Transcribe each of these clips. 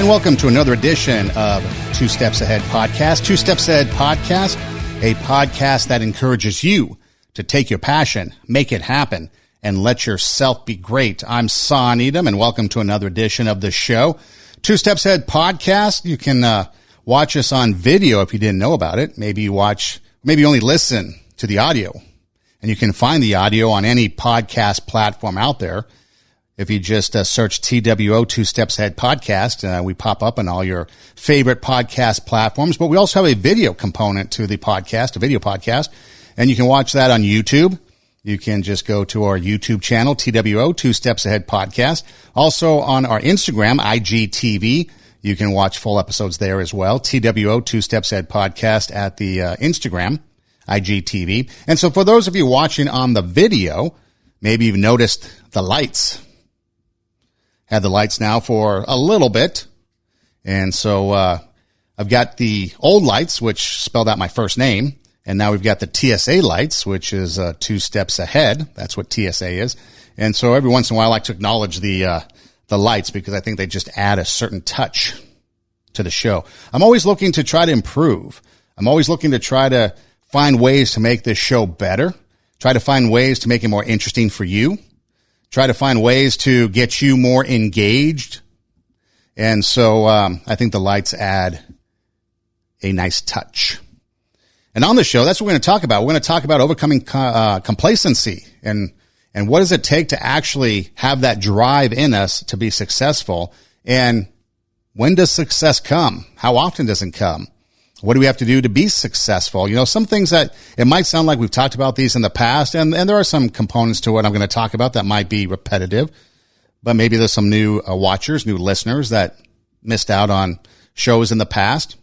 welcome to another edition of Two Steps Ahead Podcast. Two Steps Ahead Podcast, a podcast that encourages you to take your passion, make it happen, and let yourself be great. I'm Son Edom, and welcome to another edition of the show. Two Steps Ahead Podcast. You can watch us on video if you didn't know about it. Maybe you only listen to the audio, and you can find the audio on any podcast platform out there. If you just search TWO, Two Steps Ahead Podcast, we pop up on all your favorite podcast platforms. But we also have a video component to the podcast, a video podcast, and you can watch that on YouTube. You can just go to our YouTube channel, TWO, Two Steps Ahead Podcast. Also on our Instagram, IGTV, you can watch full episodes there as well. TWO, Two Steps Ahead Podcast at the Instagram, IGTV. And so for those of you watching on the video, maybe you've noticed the lights. Had the lights now for a little bit. And so I've got the old lights, which spelled out my first name. And now we've got the TSA lights, which is two steps ahead. That's what TSA is. And so every once in a while, I like to acknowledge the lights because I think they just add a certain touch to the show. I'm always looking to try to improve. I'm always looking to try to find ways to make this show better. Try to find ways to make it more interesting for you. Try to find ways to get you more engaged. And so I think the lights add a nice touch. And on the show, that's what we're going to talk about. We're going to talk about overcoming complacency and what does it take to actually have that drive in us to be successful. And when does success come? How often does it come? What do we have to do to be successful? You know, some things that it might sound like we've talked about these in the past, and there are some components to what I'm going to talk about that might be repetitive, but maybe there's some new watchers, new listeners that missed out on shows in the past,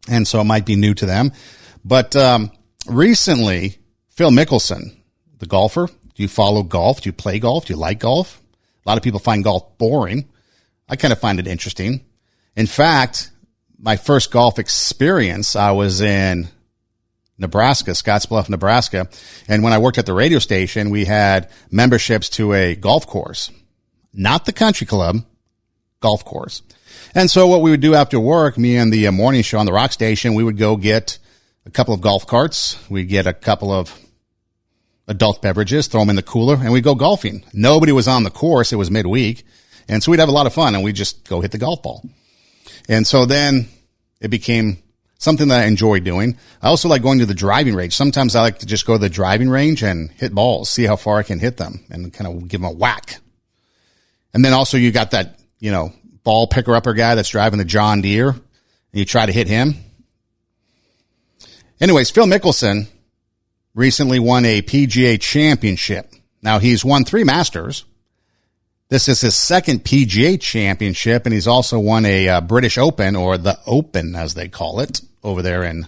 and so it might be new to them. But recently, Phil Mickelson, the golfer, do you follow golf? Do you play golf? Do you like golf? A lot of people find golf boring. I kind of find it interesting. In fact, my first golf experience, I was in Nebraska, Scottsbluff, Nebraska. And when I worked at the radio station, we had memberships to a golf course, not the country club, golf course. And so what we would do after work, me and the morning show on the rock station, we would go get a couple of golf carts. We'd get a couple of adult beverages, throw them in the cooler, and we'd go golfing. Nobody was on the course. It was midweek. And so we'd have a lot of fun, and we'd just go hit the golf ball. And so then it became something that I enjoy doing. I also like going to the driving range. Sometimes I like to just go to the driving range and hit balls, see how far I can hit them and kind of give them a whack. And then also you got that, ball picker-upper guy that's driving the John Deere, and you try to hit him. Anyways, Phil Mickelson recently won a PGA championship. Now, he's won 3 Masters. This is his second PGA championship, and he's also won a British Open, or the Open, as they call it, over there in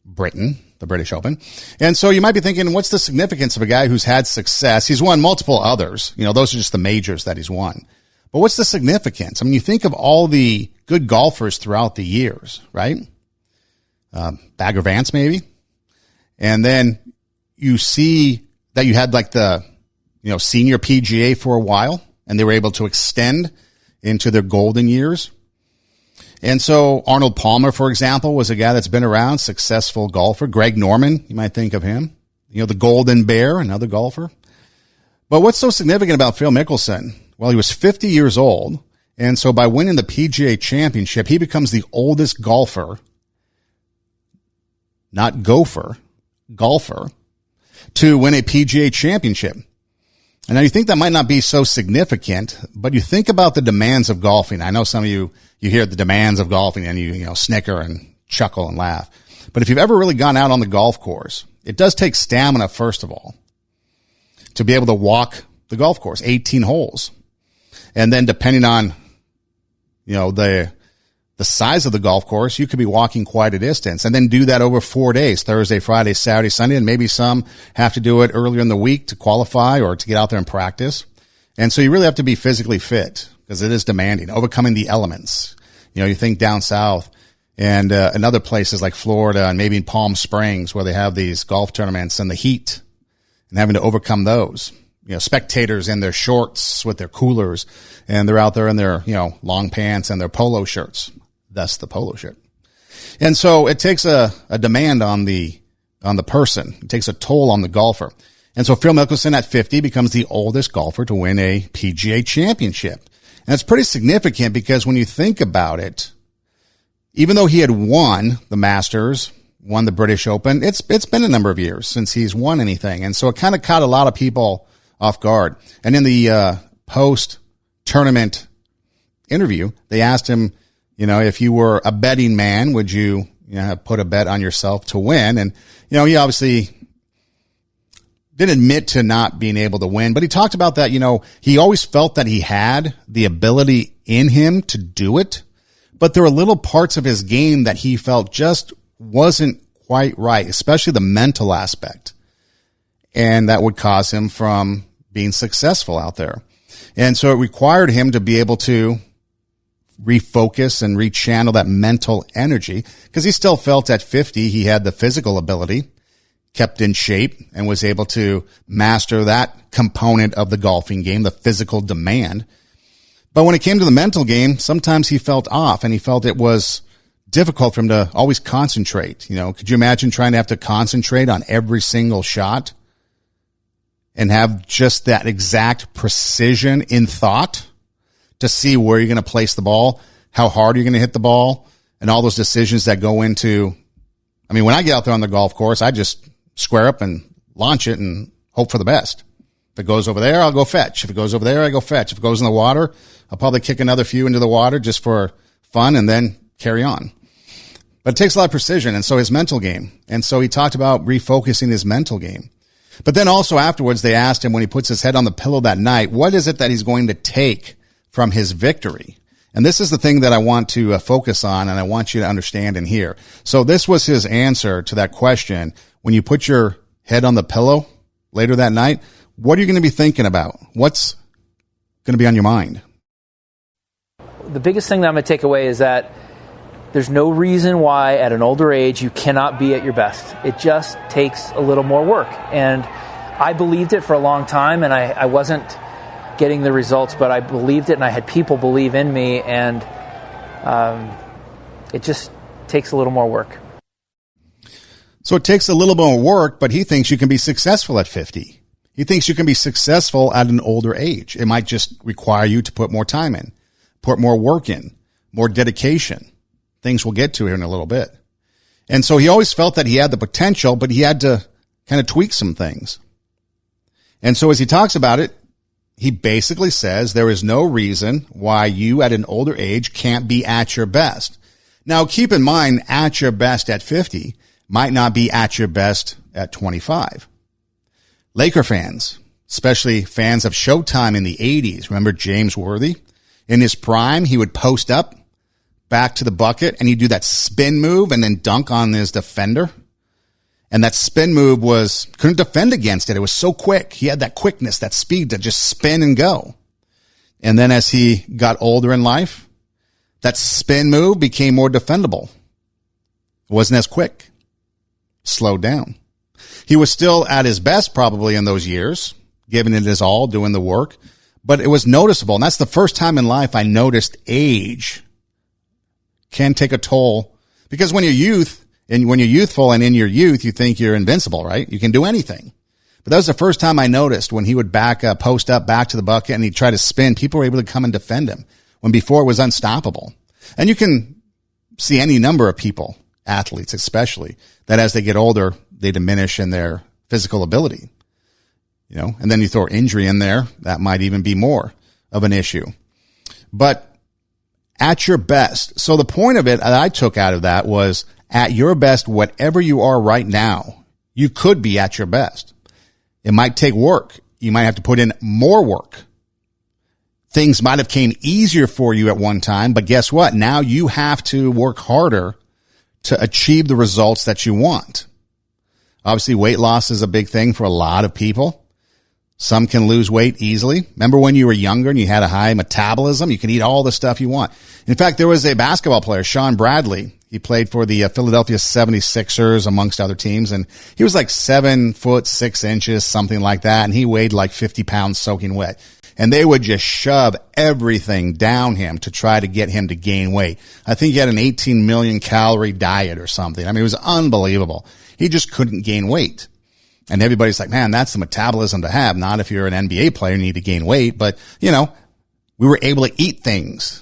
Britain, the British Open. And so you might be thinking, what's the significance of a guy who's had success? He's won multiple others. Those are just the majors that he's won. But what's the significance? I mean, you think of all the good golfers throughout the years, right? Bagger Vance, maybe. And then you see that you had like the senior PGA for a while, and they were able to extend into their golden years. And so Arnold Palmer, for example, was a guy that's been around, successful golfer. Greg Norman, you might think of him. The Golden Bear, another golfer. But what's so significant about Phil Mickelson? Well, he was 50 years old, and so by winning the PGA championship, he becomes the oldest golfer, not gopher, golfer, to win a PGA championship. And now you think that might not be so significant, but you think about the demands of golfing. I know some of you hear the demands of golfing and you snicker and chuckle and laugh. But if you've ever really gone out on the golf course, it does take stamina, first of all, to be able to walk the golf course, 18 holes. And then depending on, the size of the golf course, you could be walking quite a distance, and then do that over 4 days, Thursday, Friday, Saturday, Sunday, and maybe some have to do it earlier in the week to qualify or to get out there and practice. And so you really have to be physically fit because it is demanding, overcoming the elements. You think down south and in other places like Florida and maybe in Palm Springs where they have these golf tournaments and the heat and having to overcome those. spectators in their shorts with their coolers, and they're out there in their, long pants and their polo shirts. Thus the polo shirt. And so it takes a demand on the person. It takes a toll on the golfer. And so Phil Mickelson at 50 becomes the oldest golfer to win a PGA championship. And it's pretty significant because when you think about it, even though he had won the Masters, won the British Open, it's been a number of years since he's won anything. And so it kind of caught a lot of people off guard. And in the post-tournament interview, they asked him, if you were a betting man, would you, put a bet on yourself to win? And, he obviously didn't admit to not being able to win, but he talked about that, he always felt that he had the ability in him to do it, but there were little parts of his game that he felt just wasn't quite right, especially the mental aspect. And that would cause him from being successful out there. And so it required him to be able to refocus and rechannel that mental energy, because he still felt at 50 he had the physical ability, kept in shape, and was able to master that component of the golfing game, the physical demand. But when it came to the mental game, sometimes he felt off, and he felt it was difficult for him to always concentrate. Could you imagine trying to have to concentrate on every single shot and have just that exact precision in thought to see where you're going to place the ball, how hard you're going to hit the ball, and all those decisions that go into, when I get out there on the golf course, I just square up and launch it and hope for the best. If it goes over there, I'll go fetch. If it goes over there, I go fetch. If it goes in the water, I'll probably kick another few into the water just for fun and then carry on. But it takes a lot of precision, and so his mental game. And so he talked about refocusing his mental game. But then also afterwards, they asked him when he puts his head on the pillow that night, what is it that he's going to take from his victory? And this is the thing that I want to focus on, and I want you to understand and hear. So this was his answer to that question. When you put your head on the pillow later that night, what are you going to be thinking about? What's going to be on your mind? The biggest thing that I'm going to take away is that there's no reason why at an older age you cannot be at your best. It just takes a little more work. And I believed it for a long time, and I wasn't getting the results, but I believed it, and I had people believe in me, and it just takes a little more work. So it takes a little more work, but he thinks you can be successful at 50. He thinks you can be successful at an older age. It might just require you to put more time in, put more work in, more dedication. Things we'll get to here in a little bit. And so he always felt that he had the potential, but he had to kind of tweak some things. And so as he talks about it, he basically says there is no reason why you at an older age can't be at your best. Now, keep in mind, at your best at 50 might not be at your best at 25. Laker fans, especially fans of Showtime in the 80s, remember James Worthy? In his prime, he would post up back to the bucket, and he'd do that spin move and then dunk on his defender. And that spin move couldn't defend against it. It was so quick. He had that quickness, that speed to just spin and go. And then as he got older in life, that spin move became more defendable. It wasn't as quick. Slowed down. He was still at his best probably in those years, giving it his all, doing the work. But it was noticeable. And that's the first time in life I noticed age can take a toll, because when you're youthful and in your youth, you think you're invincible, right? You can do anything. But that was the first time I noticed when he would post up back to the bucket and he'd try to spin, people were able to come and defend him when before it was unstoppable. And you can see any number of people, athletes especially, that as they get older, they diminish in their physical ability, and then you throw injury in there. That might even be more of an issue. But at your best. So the point of it that I took out of that was at your best, whatever you are right now, you could be at your best. It might take work. You might have to put in more work. Things might have came easier for you at one time, but guess what? Now you have to work harder to achieve the results that you want. Obviously, weight loss is a big thing for a lot of people. Some can lose weight easily. Remember when you were younger and you had a high metabolism? You can eat all the stuff you want. In fact, there was a basketball player, Sean Bradley. He played for the Philadelphia 76ers amongst other teams. And he was like 7'6", something like that. And he weighed like 50 pounds soaking wet. And they would just shove everything down him to try to get him to gain weight. I think he had an 18 million calorie diet or something. I mean, it was unbelievable. He just couldn't gain weight. And everybody's like, man, that's the metabolism to have. Not if you're an NBA player, you need to gain weight. But, you know, we were able to eat things.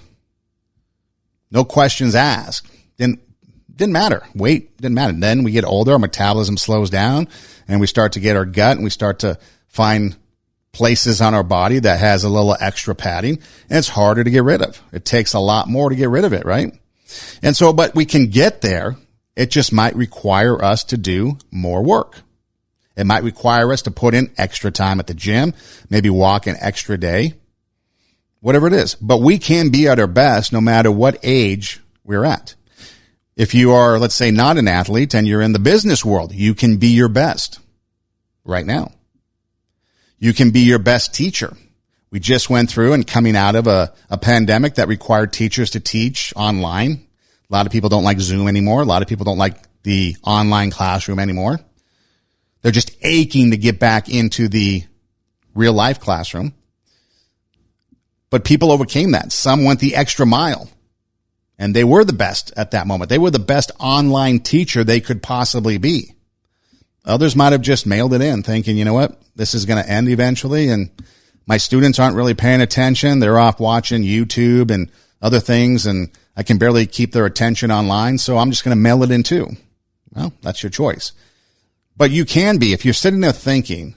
No questions asked. Didn't matter. Weight didn't matter. And then we get older, our metabolism slows down, and we start to get our gut, and we start to find places on our body that has a little extra padding, and it's harder to get rid of. It takes a lot more to get rid of it, right? And so, but we can get there. It just might require us to do more work. It might require us to put in extra time at the gym, maybe walk an extra day, whatever it is. But we can be at our best no matter what age we're at. If you are, let's say, not an athlete and you're in the business world, you can be your best right now. You can be your best teacher. We just went through and coming out of a pandemic that required teachers to teach online. A lot of people don't like Zoom anymore. A lot of people don't like the online classroom anymore. They're just aching to get back into the real life classroom. But people overcame that. Some went the extra mile, and they were the best at that moment. They were the best online teacher they could possibly be. Others might have just mailed it in thinking, you know what, this is going to end eventually, and my students aren't really paying attention. They're off watching YouTube and other things, and I can barely keep their attention online, so I'm just going to mail it in too. Well, that's your choice. But you can be, if you're sitting there thinking,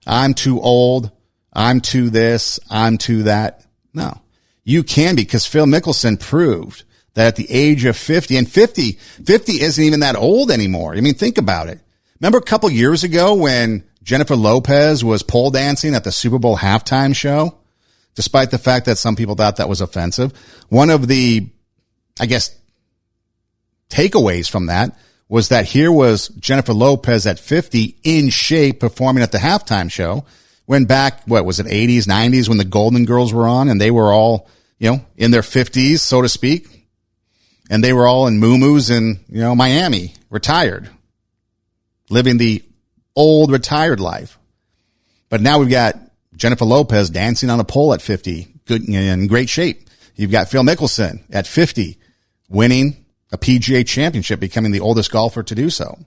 I'm too old, I'm too this, I'm too that. No, you can be, because Phil Mickelson proved that at the age of 50, and 50 isn't even that old anymore. I mean, think about it. Remember a couple years ago when Jennifer Lopez was pole dancing at the Super Bowl halftime show? Despite the fact that some people thought that was offensive. One of the, I guess, takeaways from that was that here was Jennifer Lopez at 50 in shape performing at the halftime show. When back, what was it, 80s, 90s when the Golden Girls were on and they were all, you know, in their 50s, so to speak. And they were all in muumuus in, you know, Miami, retired, living the old retired life. But now we've got Jennifer Lopez dancing on a pole at 50, good, in great shape. You've got Phil Mickelson at 50 winning a PGA championship, becoming the oldest golfer to do so.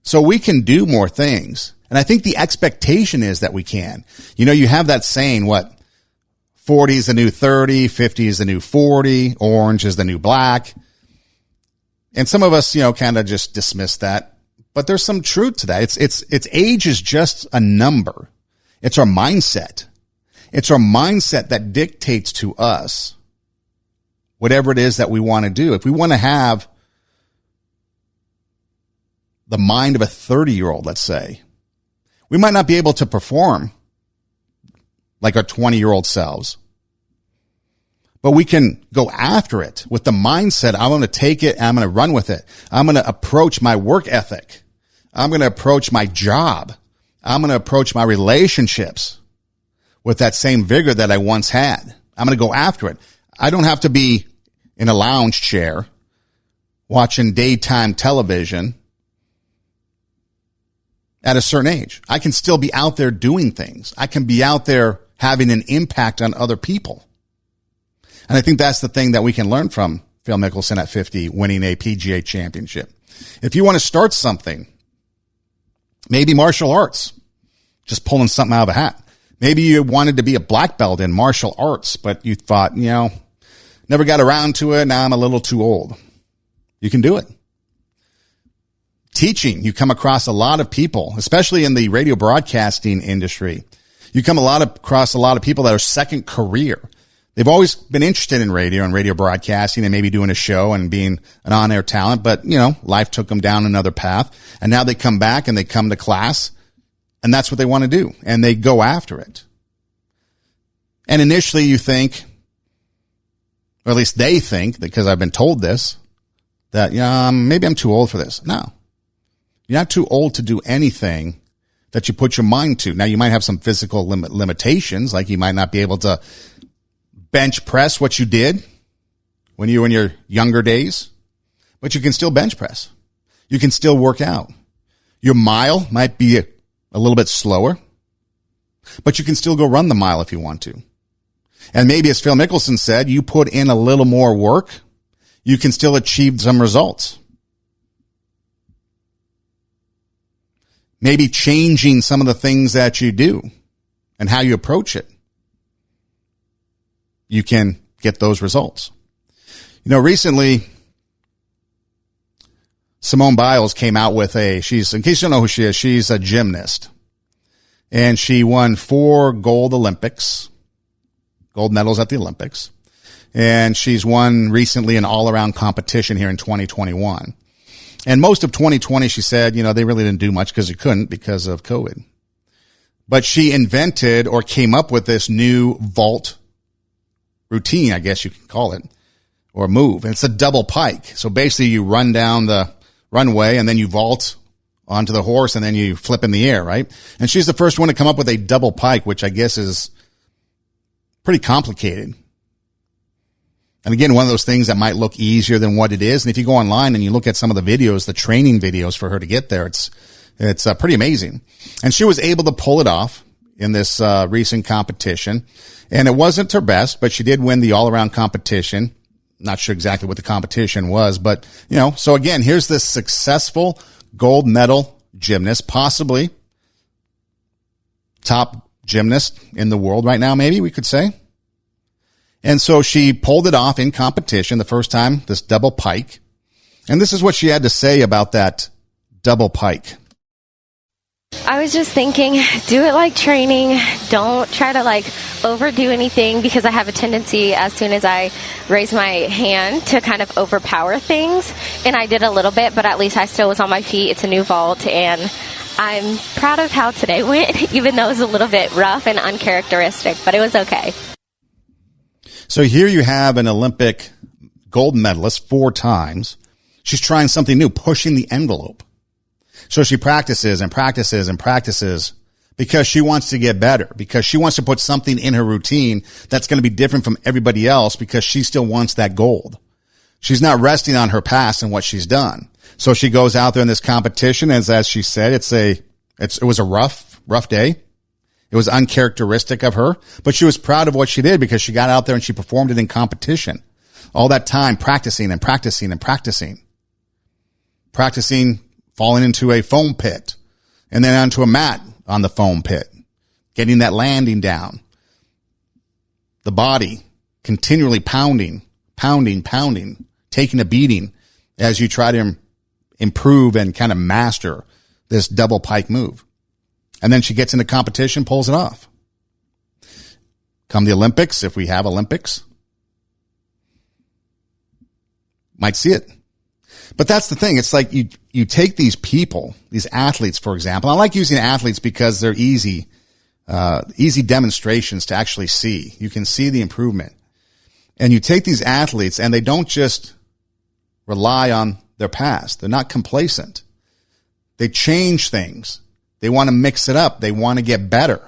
So we can do more things. And I think the expectation is that we can. You know, you have that saying, what, 40 is the new 30, 50 is the new 40, orange is the new black. And some of us, you know, kind of just dismiss that. But there's some truth to that. It's age is just a number. It's our mindset. It's our mindset that dictates to us whatever it is that we want to do. If we want to have the mind of a 30-year-old, let's say, we might not be able to perform like our 20-year-old selves, but we can go after it with the mindset, I'm going to take it and I'm going to run with it. I'm going to approach my work ethic. I'm going to approach my job. I'm going to approach my relationships with that same vigor that I once had. I'm going to go after it. I don't have to be in a lounge chair watching daytime television at a certain age. I can still be out there doing things. I can be out there having an impact on other people. And I think that's the thing that we can learn from Phil Mickelson at 50, winning a PGA championship. If you want to start something, maybe martial arts, just pulling something out of a hat. Maybe you wanted to be a black belt in martial arts, but you thought, you know, never got around to it. Now I'm a little too old. You can do it. Teaching, you come across a lot of people, especially in the radio broadcasting industry. You come across a lot of people that are second career. They've always been interested in radio and radio broadcasting and maybe doing a show and being an on-air talent, but, you know, life took them down another path. And now they come back and they come to class, and that's what they want to do, and they go after it. And initially you think, or at least they think, because I've been told this, that, maybe I'm too old for this. No. You're not too old to do anything that you put your mind to. Now, you might have some physical limitations, like you might not be able to bench press what you did when you were in your younger days, but you can still bench press. You can still work out. Your mile might be a little bit slower, but you can still go run the mile if you want to. And maybe, as Phil Mickelson said, you put in a little more work, you can still achieve some results. Maybe changing some of the things that you do and how you approach it, you can get those results. You know, recently, Simone Biles came out with in case you don't know who she is, she's a gymnast. And she won 4 gold medals at the Olympics. And she's won recently an all-around competition here in 2021. And most of 2020, she said, you know, they really didn't do much because they couldn't because of COVID. But she invented or came up with this new vault routine, I guess you can call it, or move. And it's a double pike. So basically you run down the runway and then you vault onto the horse and then you flip in the air, right? And she's the first one to come up with a double pike, which I guess is pretty complicated. And again, one of those things that might look easier than what it is. And if you go online and you look at some of the videos, the training videos for her to get there, it's pretty amazing. And she was able to pull it off in this recent competition. And it wasn't her best, but she did win the all-around competition. Not sure exactly what the competition was, but, you know, so again, here's this successful gold medal gymnast, possibly top gymnast in the world right now, maybe we could say. And so she pulled it off in competition the first time, this double pike. And this is what she had to say about that double pike. I was just thinking, do it like training. Don't try to overdo anything, because I have a tendency as soon as I raise my hand to kind of overpower things. And I did a little bit, but at least I still was on my feet. It's a new vault, and I'm proud of how today went, even though it was a little bit rough and uncharacteristic, but it was okay. So here you have an Olympic gold medalist 4 times. She's trying something new, pushing the envelope. So she practices and practices and practices because she wants to get better, because she wants to put something in her routine that's going to be different from everybody else, because she still wants that gold. She's not resting on her past and what she's done. So she goes out there in this competition, as she said, it was a rough day. It was uncharacteristic of her, but she was proud of what she did because she got out there and she performed it in competition. All that time practicing and practicing and practicing. Practicing falling into a foam pit and then onto a mat on the foam pit. Getting that landing down. The body continually pounding, taking a beating as you try to improve and kind of master this double pike move. And then she gets into competition, pulls it off. Come the Olympics, if we have Olympics, might see it. But that's the thing. It's like you take these people, these athletes, for example. I like using athletes because they're easy demonstrations to actually see. You can see the improvement. And you take these athletes and they don't just rely on their past. They're not complacent. They change things. They want to mix it up. They want to get better.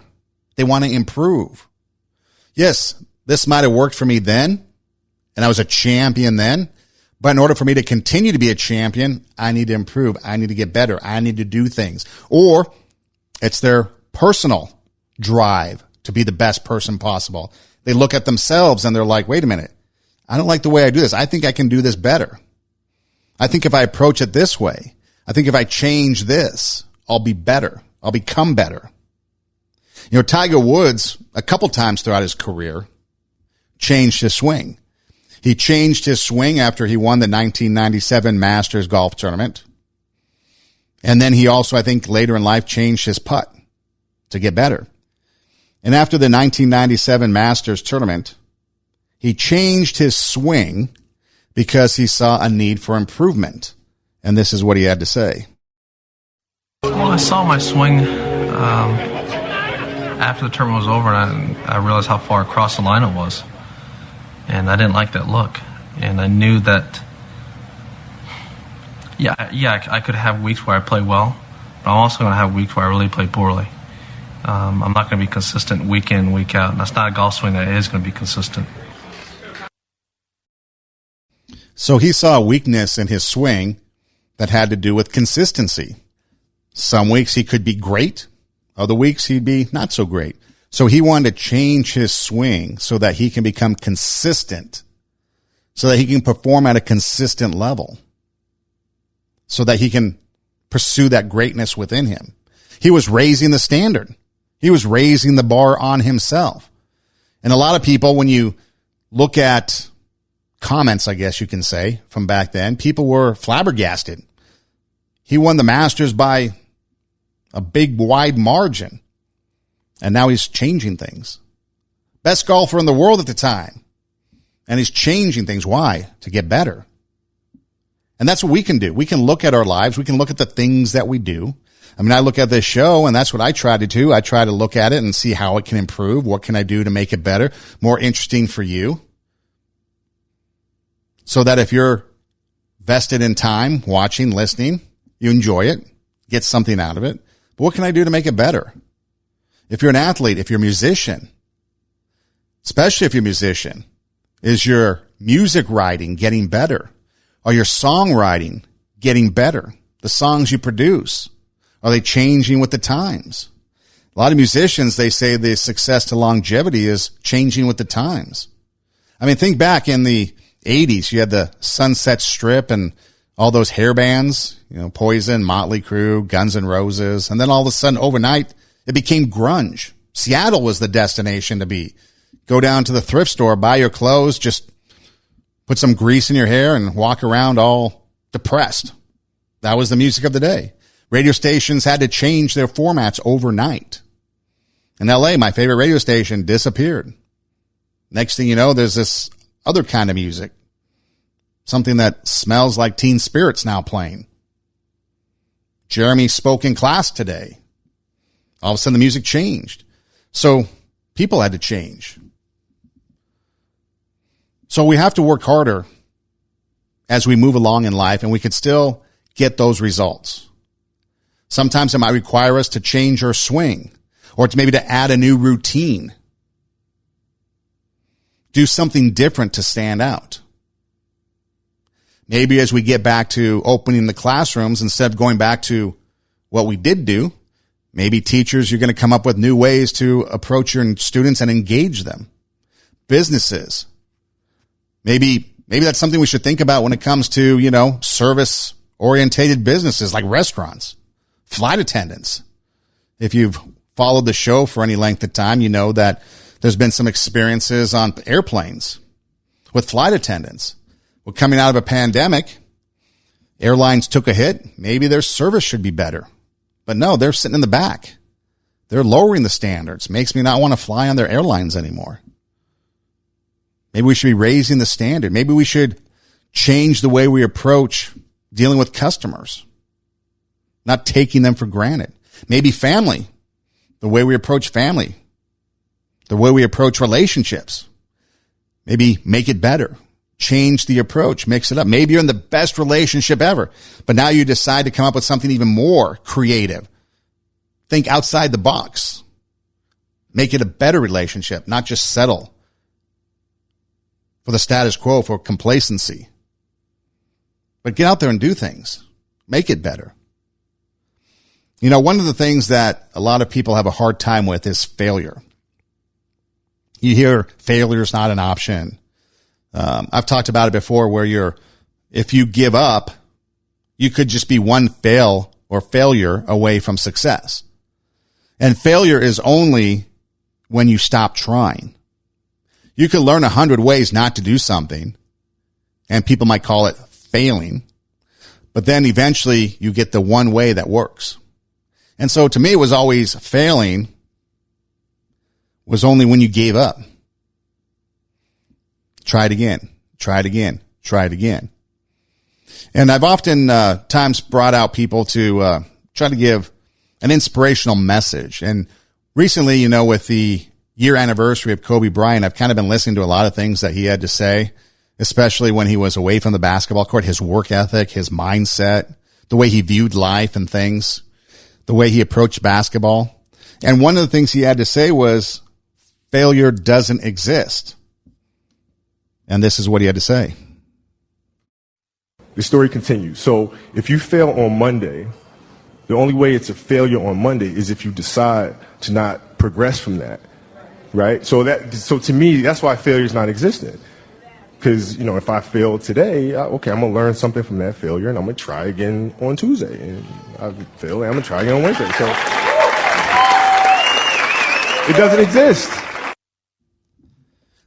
They want to improve. Yes, this might have worked for me then, and I was a champion then, but in order for me to continue to be a champion, I need to improve. I need to get better. I need to do things. Or it's their personal drive to be the best person possible. They look at themselves and they're like, wait a minute, I don't like the way I do this. I think I can do this better. I think if I approach it this way, I think if I change this, I'll be better. I'll become better. You know, Tiger Woods, a couple times throughout his career, changed his swing. He changed his swing after he won the 1997 Masters golf tournament. And then he also, I think, later in life changed his putt to get better. And after the 1997 Masters tournament, he changed his swing because he saw a need for improvement. And this is what he had to say. Well, I saw my swing after the tournament was over, and I realized how far across the line it was. And I didn't like that look. And I knew that, I could have weeks where I play well, but I'm also going to have weeks where I really play poorly. I'm not going to be consistent week in, week out. And that's not a golf swing that is going to be consistent. So he saw a weakness in his swing that had to do with consistency. Some weeks he could be great. Other weeks he'd be not so great. So he wanted to change his swing so that he can become consistent, so that he can perform at a consistent level, so that he can pursue that greatness within him. He was raising the standard. He was raising the bar on himself. And a lot of people, when you look at comments, I guess you can say, from back then, people were flabbergasted. He won the Masters by a big, wide margin. And now he's changing things. Best golfer in the world at the time. And he's changing things. Why? To get better. And that's what we can do. We can look at our lives. We can look at the things that we do. I mean, I look at this show, and that's what I try to do. I try to look at it and see how it can improve. What can I do to make it better, more interesting for you? So that if you're vested in time, watching, listening, you enjoy it, get something out of it. But what can I do to make it better? If you're an athlete, if you're a musician, especially if you're a musician, is your music writing getting better? Are your songwriting getting better? The songs you produce, are they changing with the times? A lot of musicians, they say the success to longevity is changing with the times. I mean, think back in the 80s, you had the Sunset Strip and all those hair bands, Poison, Motley Crue, Guns N' Roses. And then all of a sudden, overnight, it became grunge. Seattle was the destination to be. Go down to the thrift store, buy your clothes, just put some grease in your hair and walk around all depressed. That was the music of the day. Radio stations had to change their formats overnight. In LA, my favorite radio station disappeared. Next thing you know, there's this other kind of music. Something that smells like Teen Spirit's now playing. Jeremy spoke in class today. All of a sudden the music changed. So people had to change. So we have to work harder as we move along in life, and we could still get those results. Sometimes it might require us to change our swing, or to maybe to add a new routine. Do something different to stand out. Maybe as we get back to opening the classrooms, instead of going back to what we did do, maybe teachers, you're going to come up with new ways to approach your students and engage them. Businesses. Maybe that's something we should think about when it comes to, service-orientated businesses like restaurants, flight attendants. If you've followed the show for any length of time, you know that there's been some experiences on airplanes with flight attendants. Well, coming out of a pandemic, airlines took a hit. Maybe their service should be better. But no, they're sitting in the back. They're lowering the standards. Makes me not want to fly on their airlines anymore. Maybe we should be raising the standard. Maybe we should change the way we approach dealing with customers, not taking them for granted. Maybe family, the way we approach family, the way we approach relationships. Maybe make it better. Change the approach, mix it up. Maybe you're in the best relationship ever, but now you decide to come up with something even more creative. Think outside the box. Make it a better relationship, not just settle for the status quo, for complacency. But get out there and do things. Make it better. One of the things that a lot of people have a hard time with is failure. You hear failure is not an option. I've talked about it before where if you give up, you could just be one failure away from success. And failure is only when you stop trying. You could learn 100 ways not to do something, and people might call it failing, but then eventually you get the one way that works. And so to me, it was always failing was only when you gave up. Try it again, try it again, try it again. And I've often times brought out people to try to give an inspirational message. And recently, with the year anniversary of Kobe Bryant, I've kind of been listening to a lot of things that he had to say, especially when he was away from the basketball court, his work ethic, his mindset, the way he viewed life and things. the way he approached basketball. And one of the things he had to say was, failure doesn't exist. And this is what he had to say. The story continues. So if you fail on Monday, the only way it's a failure on Monday is if you decide to not progress from that, right? So to me, that's why failure is not existent. Because, you know, if I fail today, okay, I'm going to learn something from that failure, and I'm going to try again on Tuesday. And I fail, and I'm going to try again on Wednesday. So it doesn't exist.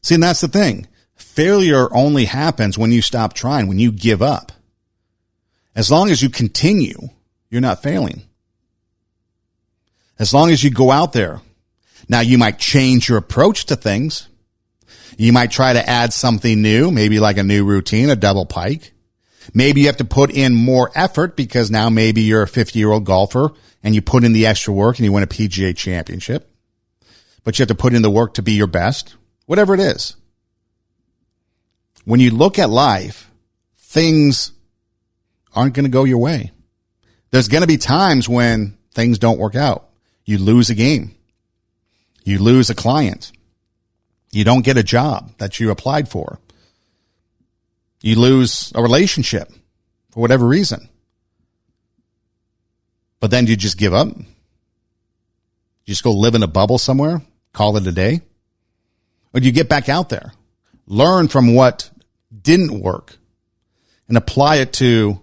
See, and that's the thing. Failure only happens when you stop trying, when you give up. As long as you continue, you're not failing. As long as you go out there. Now, you might change your approach to things. You might try to add something new, maybe like a new routine, a double pike. Maybe you have to put in more effort because now maybe you're a 50-year-old golfer and you put in the extra work and you win a PGA championship. But you have to put in the work to be your best, whatever it is. When you look at life, things aren't going to go your way. There's going to be times when things don't work out. You lose a game. You lose a client. You don't get a job that you applied for. You lose a relationship for whatever reason. But then you just give up. You just go live in a bubble somewhere, call it a day. Or do you get back out there, learn from what didn't work, and apply it to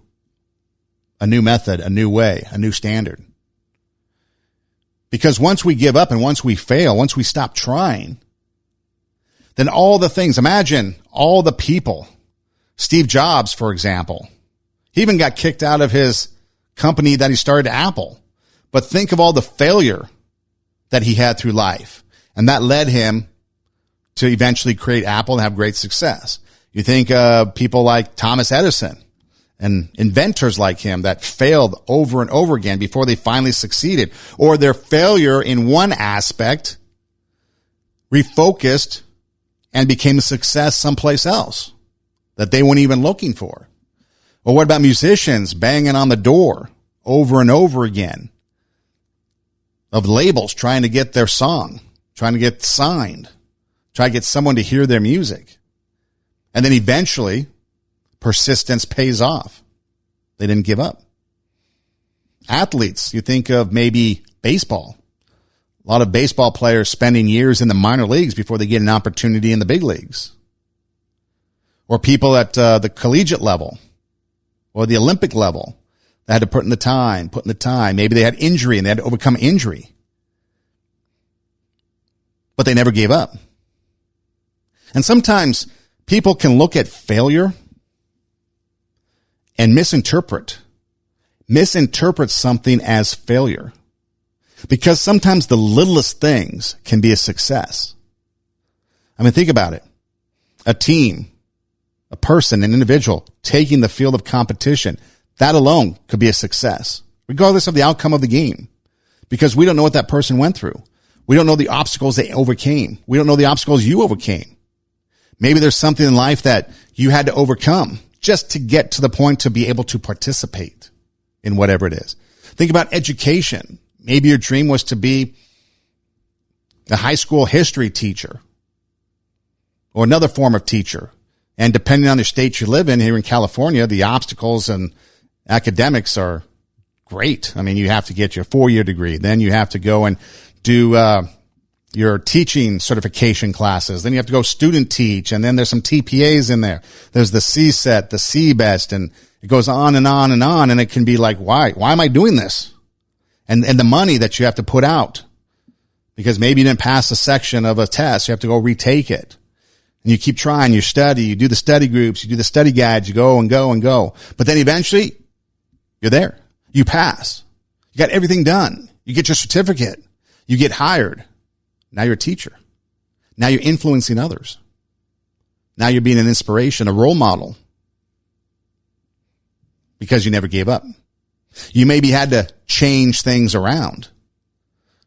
a new method, a new way, a new standard? Because once we give up and once we fail, once we stop trying, then all the things, imagine all the people, Steve Jobs, for example, he even got kicked out of his company that he started, Apple. But think of all the failure that he had through life. And that led him to eventually create Apple and have great success. You think of people like Thomas Edison and inventors like him that failed over and over again before they finally succeeded, or their failure in one aspect refocused and became a success someplace else that they weren't even looking for. Or what about musicians banging on the door over and over again of labels trying to get their song, trying to get signed, try to get someone to hear their music. And then eventually persistence pays off. They didn't give up. Athletes, you think of maybe baseball. A lot of baseball players spending years in the minor leagues before they get an opportunity in the big leagues. Or people at the collegiate level or the Olympic level that had to put in the time. Maybe they had injury and they had to overcome injury. But they never gave up. And sometimes people can look at failure and misinterpret something as failure. Because sometimes the littlest things can be a success. I mean, think about it. A team, a person, an individual taking the field of competition, that alone could be a success, regardless of the outcome of the game. Because we don't know what that person went through. We don't know the obstacles they overcame. We don't know the obstacles you overcame. Maybe there's something in life that you had to overcome just to get to the point to be able to participate in whatever it is. Think about education. Maybe your dream was to be a high school history teacher or another form of teacher. And depending on the state you live in, here in California, the obstacles and academics are great. I mean, you have to get your 4-year degree. Then you have to go and do your teaching certification classes. Then you have to go student teach. And then there's some TPAs in there. There's the CSET, the CBEST, and it goes on and on and on. And it can be like, why am I doing this? And the money that you have to put out because maybe you didn't pass a section of a test. You have to go retake it. And you keep trying, you study, you do the study groups, you do the study guides, you go and go and go. But then eventually you're there. You pass. You got everything done. You get your certificate. You get hired. Now you're a teacher. Now you're influencing others. Now you're being an inspiration, a role model. Because you never gave up. You maybe had to change things around.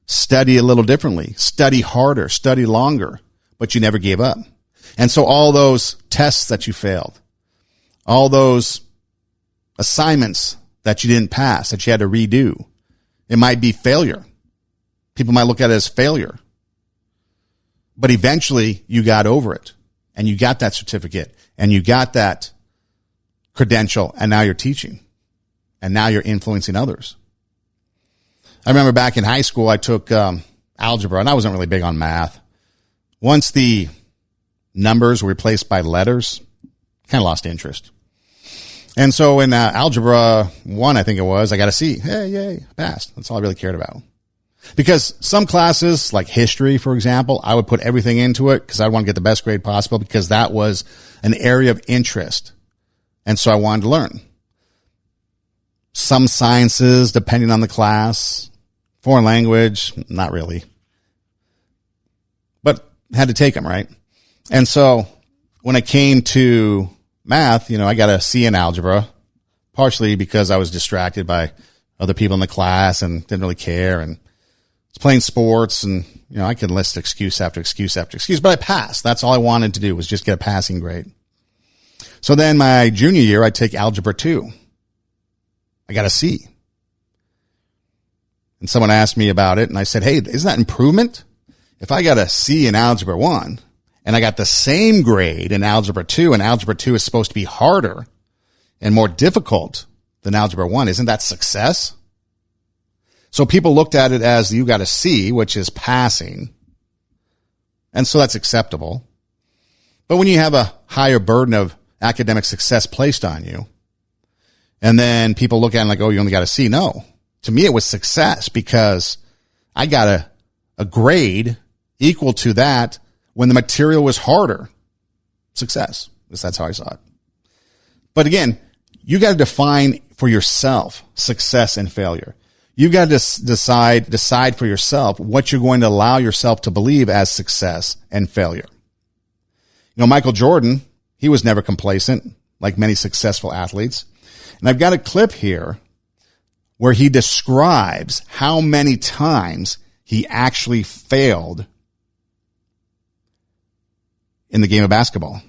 Study a little differently. Study harder. Study longer. But you never gave up. And so all those tests that you failed, all those assignments that you didn't pass, that you had to redo, It might be failure. People might look at it as failure. But eventually you got over it and you got that certificate and you got that credential and now you're teaching and now you're influencing others. I remember back in high school, I took algebra and I wasn't really big on math. Once the numbers were replaced by letters, kind of lost interest. And so in algebra 1, I think it was, I got a C. Hey, yay, passed. That's all I really cared about. Because some classes, like history, for example, I would put everything into it because I want to get the best grade possible because that was an area of interest. And so I wanted to learn. Some sciences, depending on the class. Foreign language, not really. But had to take them, right? And so when it came to math, I got a C in algebra, partially because I was distracted by other people in the class and didn't really care and was playing sports and, I could list excuse after excuse after excuse, but I passed. That's all I wanted to do was just get a passing grade. So then my junior year, I take algebra 2. I got a C. And someone asked me about it and I said, hey, isn't that improvement? If I got a C in algebra 1 and I got the same grade in algebra 2 and algebra 2 is supposed to be harder and more difficult than algebra 1, isn't that success? So people looked at it as you got a C, which is passing. And so that's acceptable. But when you have a higher burden of academic success placed on you, and then people look at it like, oh, you only got a C. No. To me, it was success because I got a grade equal to that when the material was harder. Success. That's how I saw it. But again, you got to define for yourself success and failure. You've got to decide for yourself what you're going to allow yourself to believe as success and failure. Michael Jordan, he was never complacent like many successful athletes. And I've got a clip here where he describes how many times he actually failed in the game of basketball.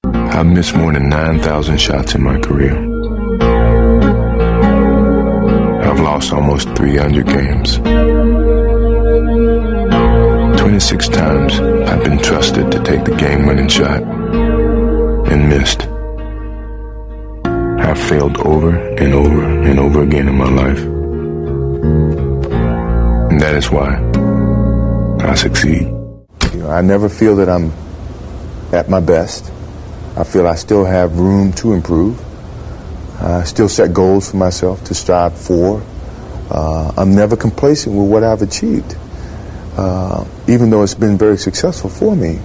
I've missed more than 9,000 shots in my career. I've lost almost 300 games. 26 times I've been trusted to take the game-winning shot and missed. I've failed over and over and over again in my life. And that is why I succeed. I never feel that I'm at my best. I feel I still have room to improve. I still set goals for myself to strive for. I'm never complacent with what I've achieved. Even though it's been very successful for me,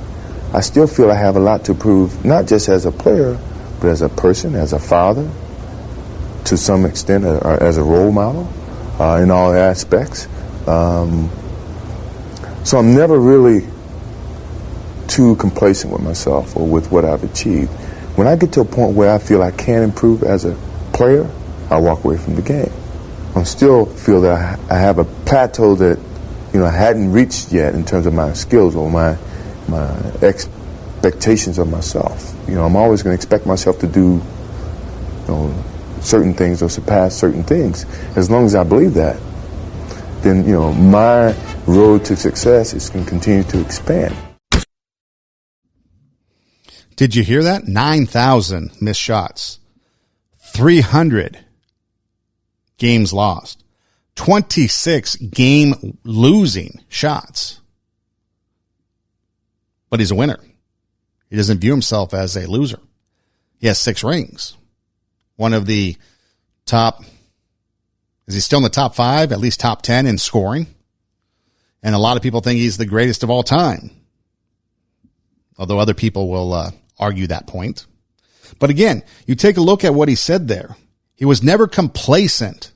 I still feel I have a lot to prove, not just as a player, but as a person, as a father, to some extent, as a role model, in all aspects. So I'm never really too complacent with myself or with what I've achieved. When I get to a point where I feel I can improve as a player, I walk away from the game. I still feel that I have a plateau that I hadn't reached yet in terms of my skills or my expectations of myself. I'm always going to expect myself to do certain things or surpass certain things. As long as I believe that, then my road to success is going to continue to expand. Did you hear that? 9,000 missed shots. 300 games lost. 26 game losing shots. But he's a winner. He doesn't view himself as a loser. He has 6 rings. One of the top, is he still in the top 5, at least top 10 in scoring? And a lot of people think he's the greatest of all time. Although other people will argue that point. But again, you take a look at what he said there. He was never complacent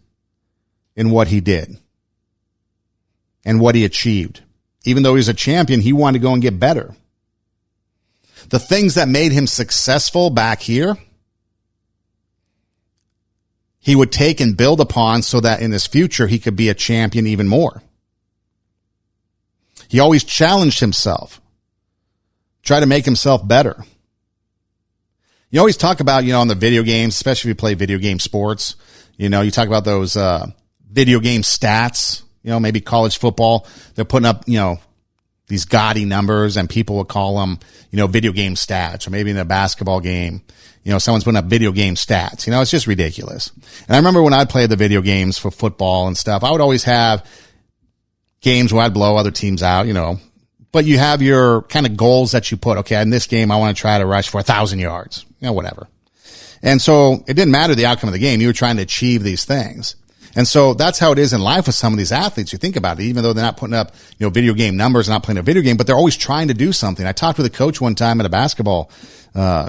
in what he did and what he achieved. Even though he was a champion, he wanted to go and get better. The things that made him successful back here, he would take and build upon so that in his future he could be a champion even more. He always challenged himself, try to make himself better. You always talk about, on the video games, especially if you play video game sports, you talk about those video game stats, maybe college football. They're putting up, these gaudy numbers, and people will call them, video game stats. Or maybe in a basketball game, someone's putting up video game stats. It's just ridiculous. And I remember when I'd play the video games for football and stuff, I would always have games where I'd blow other teams out, but you have your kind of goals that you put. Okay, in this game, I want to try to rush for 1,000 yards, whatever. And so it didn't matter the outcome of the game. You were trying to achieve these things. And so that's how it is in life with some of these athletes. You think about it, even though they're not putting up, video game numbers, not playing a video game, but they're always trying to do something. I talked with a coach one time at a basketball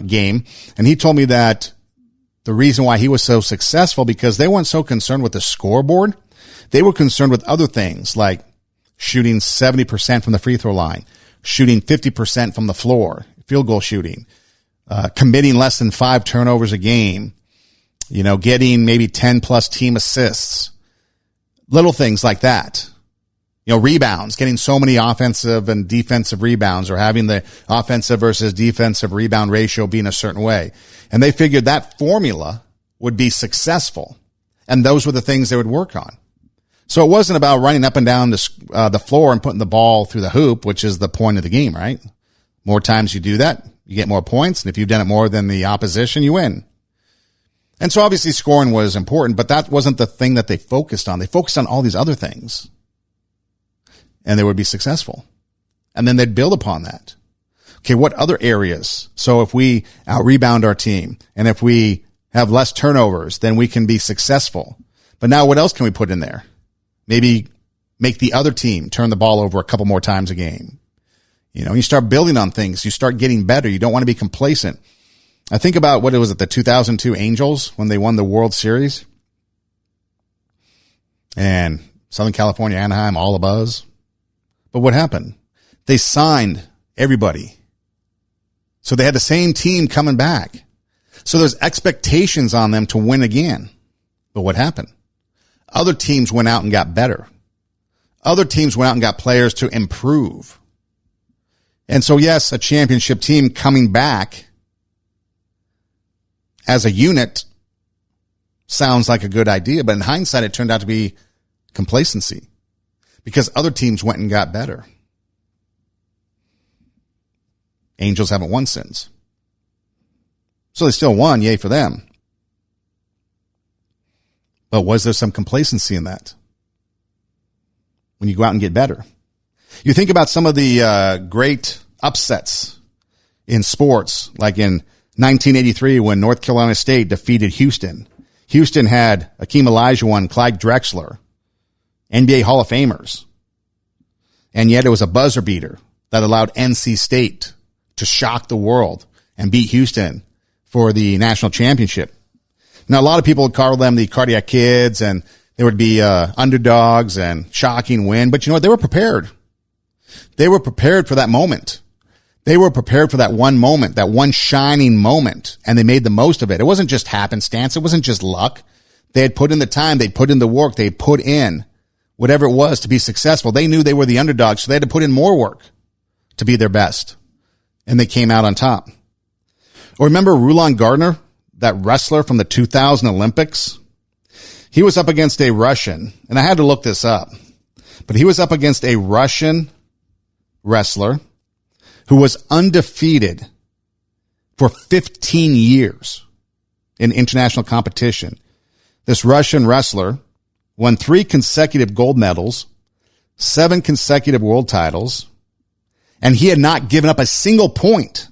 game, and he told me that the reason why he was so successful, because they weren't so concerned with the scoreboard. They were concerned with other things like shooting 70% from the free throw line, shooting 50% from the floor, field goal shooting, committing less than 5 turnovers a game, getting maybe 10 plus team assists, little things like that. Rebounds, getting so many offensive and defensive rebounds, or having the offensive versus defensive rebound ratio being a certain way. And they figured that formula would be successful. And those were the things they would work on. So it wasn't about running up and down the floor and putting the ball through the hoop, which is the point of the game, right? More times you do that, you get more points. And if you've done it more than the opposition, you win. And so obviously scoring was important, but that wasn't the thing that they focused on. They focused on all these other things, and they would be successful. And then they'd build upon that. Okay, what other areas? So if we out-rebound our team, and if we have less turnovers, then we can be successful. But now what else can we put in there? Maybe make the other team turn the ball over a couple more times a game. You start building on things. You start getting better. You don't want to be complacent. I think about what it was at the 2002 Angels when they won the World Series. And Southern California, Anaheim, all abuzz. But what happened? They signed everybody. So they had the same team coming back. So there's expectations on them to win again. But what happened? Other teams went out and got better. Other teams went out and got players to improve. And so, yes, a championship team coming back as a unit sounds like a good idea, but in hindsight, it turned out to be complacency because other teams went and got better. Angels haven't won since. So they still won, yay for them. But was there some complacency in that? When you go out and get better. You think about some of the great upsets in sports, like in 1983 when North Carolina State defeated Houston. Houston had Akeem Olajuwon, Clyde Drexler, NBA Hall of Famers. And yet it was a buzzer beater that allowed NC State to shock the world and beat Houston for the national championship. Now, a lot of people would call them the cardiac kids, and there would be underdogs and shocking win. But you know what? They were prepared. They were prepared for that moment. They were prepared for that one moment, that one shining moment, and they made the most of it. It wasn't just happenstance. It wasn't just luck. They had put in the time. They put in the work. They put in whatever it was to be successful. They knew they were the underdogs, so they had to put in more work to be their best. And they came out on top. Or remember Rulon Gardner, that wrestler from the 2000 Olympics? He was up against a Russian, and I had to look this up, but he was up against a Russian wrestler who was undefeated for 15 years in international competition. This Russian wrestler won 3 consecutive gold medals, 7 consecutive world titles, and he had not given up a single point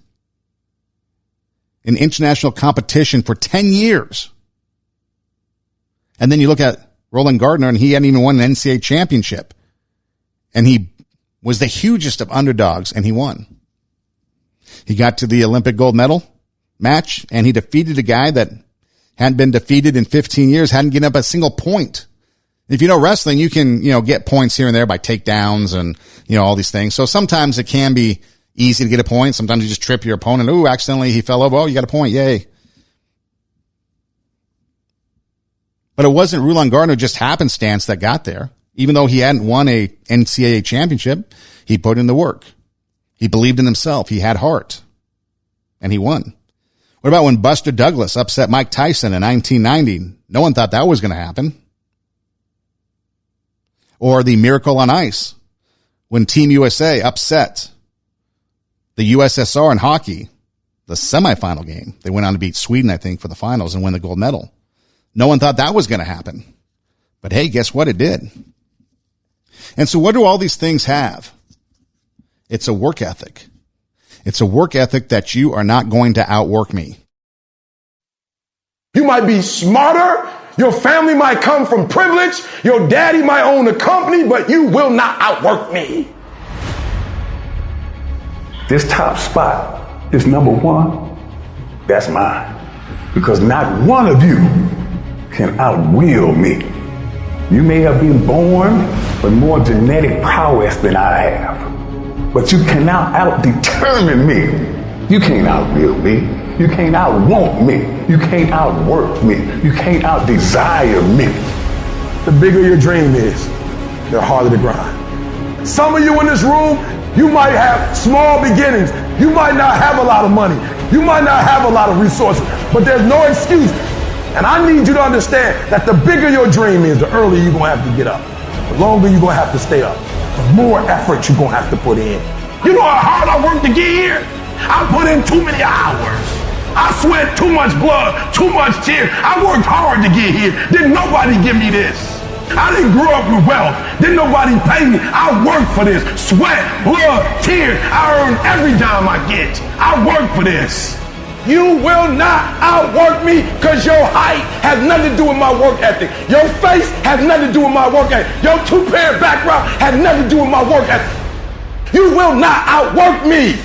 in international competition for 10 years. And then you look at Roland Gardner, and he hadn't even won an NCAA championship. And he was the hugest of underdogs, and he won. He got to the Olympic gold medal match, and he defeated a guy that hadn't been defeated in 15 years, hadn't given up a single point. If you know wrestling, you can, get points here and there by takedowns and, all these things. So sometimes it can be easy to get a point. Sometimes you just trip your opponent. Ooh, accidentally he fell over. Oh, you got a point. Yay. But it wasn't Rulon Gardner just happenstance that got there. Even though he hadn't won a NCAA championship, he put in the work. He believed in himself. He had heart. And he won. What about when Buster Douglas upset Mike Tyson in 1990? No one thought that was going to happen. Or the Miracle on Ice, when Team USA upset the USSR in hockey, the semifinal game. They went on to beat Sweden, I think, for the finals and win the gold medal. No one thought that was going to happen. But hey, guess what? It did. And so what do all these things have? It's a work ethic. It's a work ethic that you are not going to outwork me. You might be smarter. Your family might come from privilege. Your daddy might own a company, but you will not outwork me. This top spot is number one. That's mine. Because not one of you can outwill me. You may have been born with more genetic prowess than I have, but you cannot out-determine me. You can't outwill me. You can't outwant me. You can't outwork me. You can't out-desire me. The bigger your dream is, the harder the grind. Some of you in this room, you might have small beginnings. You might not have a lot of money. You might not have a lot of resources, but there's no excuse. And I need you to understand that the bigger your dream is, the earlier you're going to have to get up. The longer you're going to have to stay up. The more effort you're going to have to put in. You know how hard I worked to get here? I put in too many hours. I sweat too much blood, too much tears. I worked hard to get here. Didn't nobody give me this. I didn't grow up with wealth. Didn't nobody pay me. I worked for this. Sweat, blood, tears. I earn every dime I get. I work for this. You will not outwork me because your height has nothing to do with my work ethic. Your face has nothing to do with my work ethic. Your two-parent background has nothing to do with my work ethic. You will not outwork me.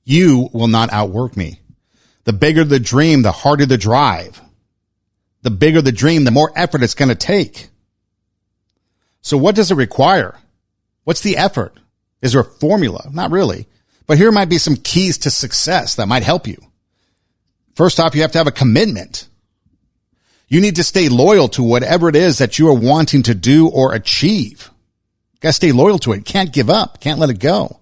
You will not outwork me. The bigger the dream, the harder the drive. The bigger the dream, the more effort it's going to take. So what does it require? What's the effort? Is there a formula? Not really. But here might be some keys to success that might help you. First off, you have to have a commitment. You need to stay loyal to whatever it is that you are wanting to do or achieve. You got to stay loyal to it. Can't give up. Can't let it go.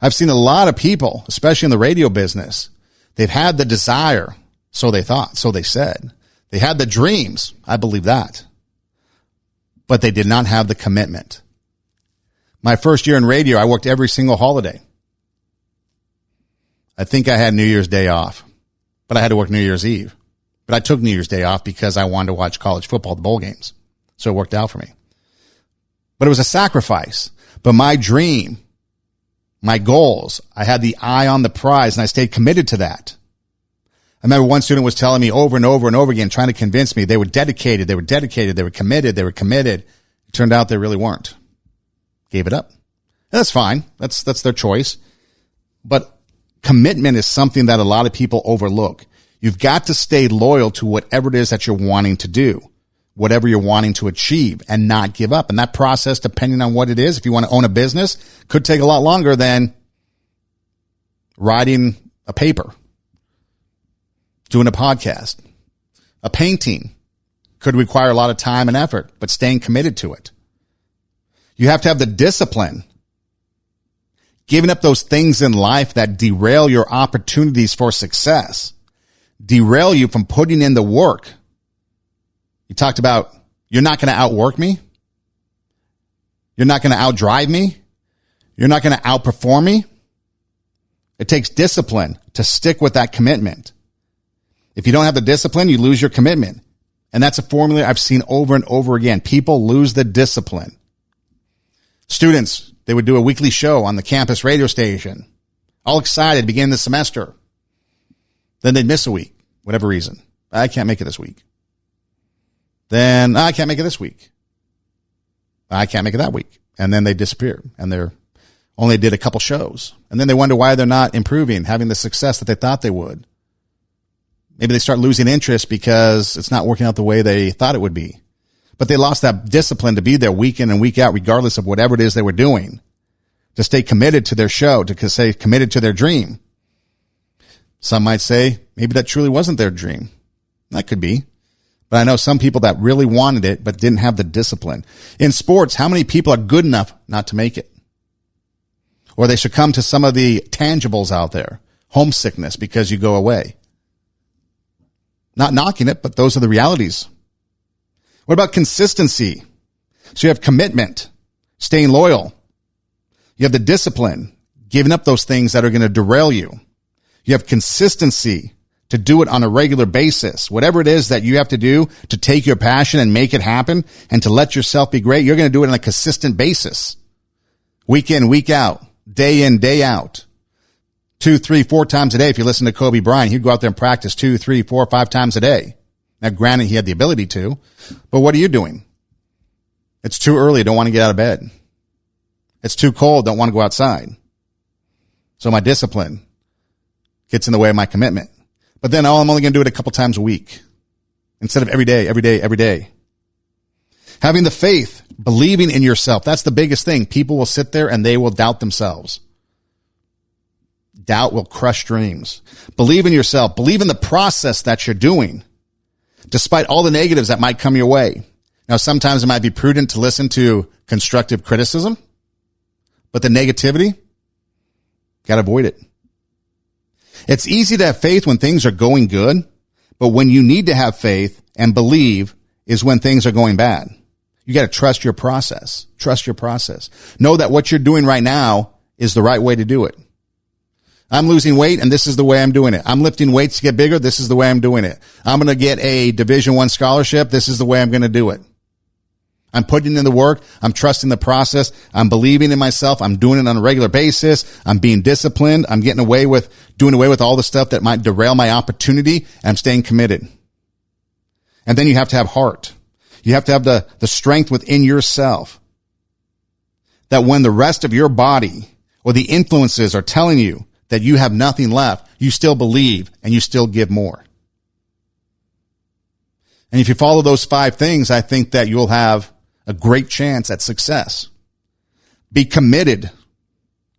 I've seen a lot of people, especially in the radio business, they've had the desire, so they thought, so they said. They had the dreams, I believe that. But they did not have the commitment. My first year in radio, I worked every single holiday. I think I had New Year's Day off, but I had to work New Year's Eve. But I took New Year's Day off because I wanted to watch college football, the bowl games. So it worked out for me. But it was a sacrifice. But my dream, my goals, I had the eye on the prize and I stayed committed to that. I remember one student was telling me over and over and over again, trying to convince me they were dedicated, they were committed. It turned out they really weren't. Gave it up. And that's fine. That's their choice. But commitment is something that a lot of people overlook. You've got to stay loyal to whatever it is that you're wanting to do, whatever you're wanting to achieve, and not give up. And that process, depending on what it is, if you want to own a business, could take a lot longer than writing a paper, doing a podcast. A painting could require a lot of time and effort, but staying committed to it. You have to have the discipline. Giving up those things in life that derail your opportunities for success, derail you from putting in the work. You talked about, you're not going to outwork me. You're not going to outdrive me. You're not going to outperform me. It takes discipline to stick with that commitment. If you don't have the discipline, you lose your commitment. And that's a formula I've seen over and over again. People lose the discipline. Students, they would do a weekly show on the campus radio station, all excited, beginning the semester. Then they'd miss a week, whatever reason. I can't make it this week. Then I can't make it this week. I can't make it that week. And then they disappear and they're only did a couple shows. And then they wonder why they're not improving, having the success that they thought they would. Maybe they start losing interest because it's not working out the way they thought it would be. But they lost that discipline to be there week in and week out, regardless of whatever it is they were doing, to stay committed to their show, to stay committed to their dream. Some might say maybe that truly wasn't their dream. That could be. But I know some people that really wanted it, but didn't have the discipline. In sports, how many people are good enough not to make it? Or they succumb to some of the tangibles out there. Homesickness because you go away. Not knocking it, but those are the realities. What about consistency? So you have commitment, staying loyal. You have the discipline, giving up those things that are going to derail you. You have consistency to do it on a regular basis. Whatever it is that you have to do to take your passion and make it happen and to let yourself be great, you're going to do it on a consistent basis. Week in, week out, day in, day out. 2, 3, 4 times a day. If you listen to Kobe Bryant, he'd go out there and practice 2, 3, 4, 5 times a day. Now, granted, he had the ability to, but what are you doing? It's too early. Don't want to get out of bed. It's too cold. Don't want to go outside. So my discipline gets in the way of my commitment. But then, I'm only going to do it a couple times a week instead of every day, every day, every day. Having the faith, believing in yourself. That's the biggest thing. People will sit there and they will doubt themselves. Doubt will crush dreams. Believe in yourself. Believe in the process that you're doing, despite all the negatives that might come your way. Now, sometimes it might be prudent to listen to constructive criticism, but the negativity, got to avoid it. It's easy to have faith when things are going good, but when you need to have faith and believe is when things are going bad. You got to trust your process. Trust your process. Know that what you're doing right now is the right way to do it. I'm losing weight and this is the way I'm doing it. I'm lifting weights to get bigger. This is the way I'm doing it. I'm going to get a Division I scholarship. This is the way I'm going to do it. I'm putting in the work. I'm trusting the process. I'm believing in myself. I'm doing it on a regular basis. I'm being disciplined. I'm doing away with all the stuff that might derail my opportunity. And I'm staying committed. And then you have to have heart. You have to have the strength within yourself that when the rest of your body or the influences are telling you that you have nothing left, you still believe and you still give more. And if you follow those 5 things, I think that you'll have a great chance at success. Be committed.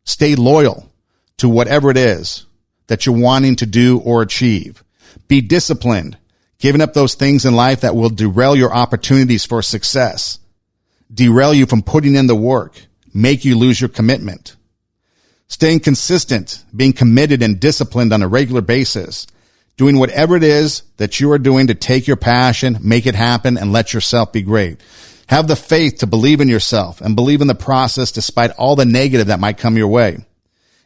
Stay loyal to whatever it is that you're wanting to do or achieve. Be disciplined, giving up those things in life that will derail your opportunities for success, derail you from putting in the work, make you lose your commitment. Staying consistent, being committed and disciplined on a regular basis, doing whatever it is that you are doing to take your passion, make it happen, and let yourself be great. Have the faith to believe in yourself and believe in the process despite all the negative that might come your way.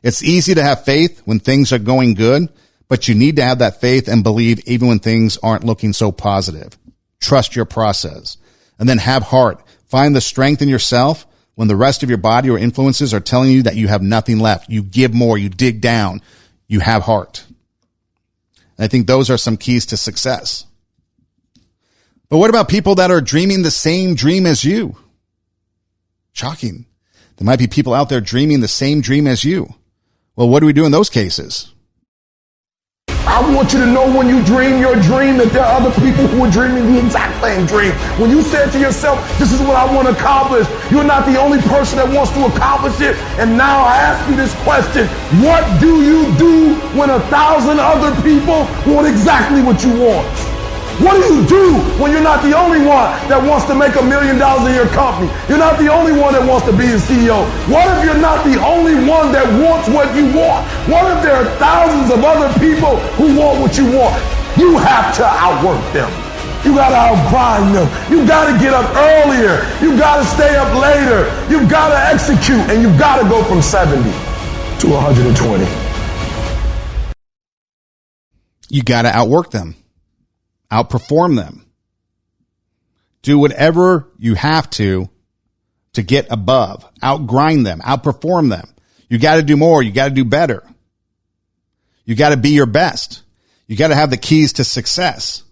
It's easy to have faith when things are going good, but you need to have that faith and believe even when things aren't looking so positive. Trust your process. And then have heart. Find the strength in yourself when the rest of your body or influences are telling you that you have nothing left. You give more. You dig down. You have heart. And I think those are some keys to success. But what about people that are dreaming the same dream as you? Shocking. There might be people out there dreaming the same dream as you. Well, what do we do in those cases? I want you to know when you dream your dream that there are other people who are dreaming the exact same dream. When you say to yourself, this is what I want to accomplish, you're not the only person that wants to accomplish it. And now I ask you this question, what do you do when 1,000 other people want exactly what you want? What do you do when you're not the only one that wants to make $1 million in your company? You're not the only one that wants to be a CEO. What if you're not the only one that wants what you want? What if there are thousands of other people who want what you want? You have to outwork them. You got to outgrind them. You got to get up earlier. You got to stay up later. You got to execute, and you got to go from 70 to 120. You got to outwork them. Outperform them. Do whatever you have to get above. Outgrind them. Outperform them. You got to do more. You got to do better. You got to be your best. You got to have the keys to success.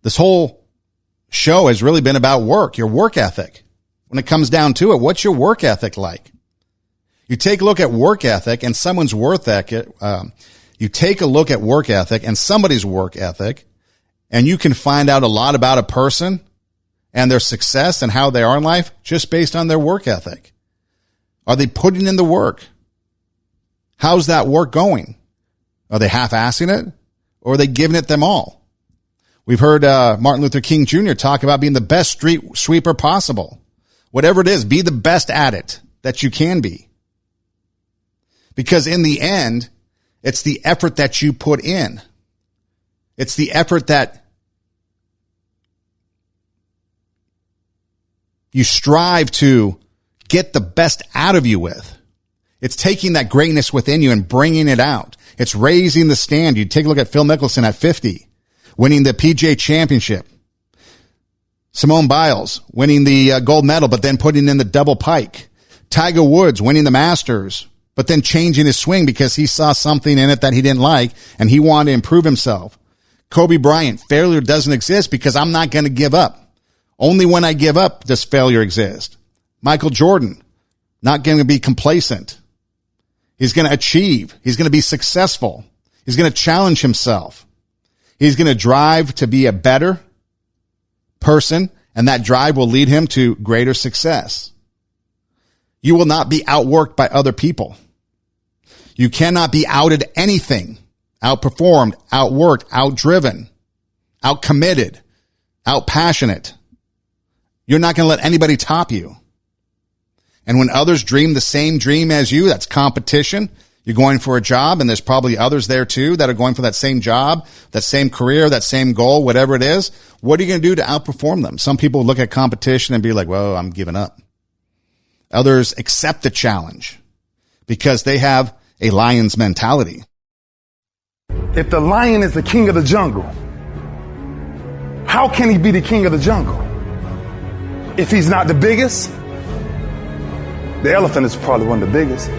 This whole show has really been about work, your work ethic. When it comes down to it, what's your work ethic like? You take a look at work ethic and someone's work ethic. You take a look at work ethic and somebody's work ethic, and you can find out a lot about a person and their success and how they are in life just based on their work ethic. Are they putting in the work? How's that work going? Are they half-assing it, or are they giving it them all? We've heard Martin Luther King Jr. talk about being the best street sweeper possible. Whatever it is, be the best at it that you can be. Because in the end, it's the effort that you put in. It's the effort that you strive to get the best out of you with. It's taking that greatness within you and bringing it out. It's raising the stand. You take a look at Phil Mickelson at 50, winning the PGA Championship. Simone Biles winning the gold medal, but then putting in the double pike. Tiger Woods winning the Masters, but then changing his swing because he saw something in it that he didn't like and he wanted to improve himself. Kobe Bryant, failure doesn't exist because I'm not going to give up. Only when I give up does failure exist. Michael Jordan, not going to be complacent. He's going to achieve. He's going to be successful. He's going to challenge himself. He's going to drive to be a better person, and that drive will lead him to greater success. You will not be outworked by other people. You cannot be out at anything, outperformed, outworked, outdriven, outcommitted, outpassionate. You're not going to let anybody top you. And when others dream the same dream as you, that's competition. You're going for a job, and there's probably others there too that are going for that same job, that same career, that same goal, whatever it is. What are you going to do to outperform them? Some people look at competition and be like, well, I'm giving up. Others accept the challenge because they have a lion's mentality. If the lion is the king of the jungle, how can he be the king of the jungle? If he's not the biggest, the elephant is probably one of the biggest.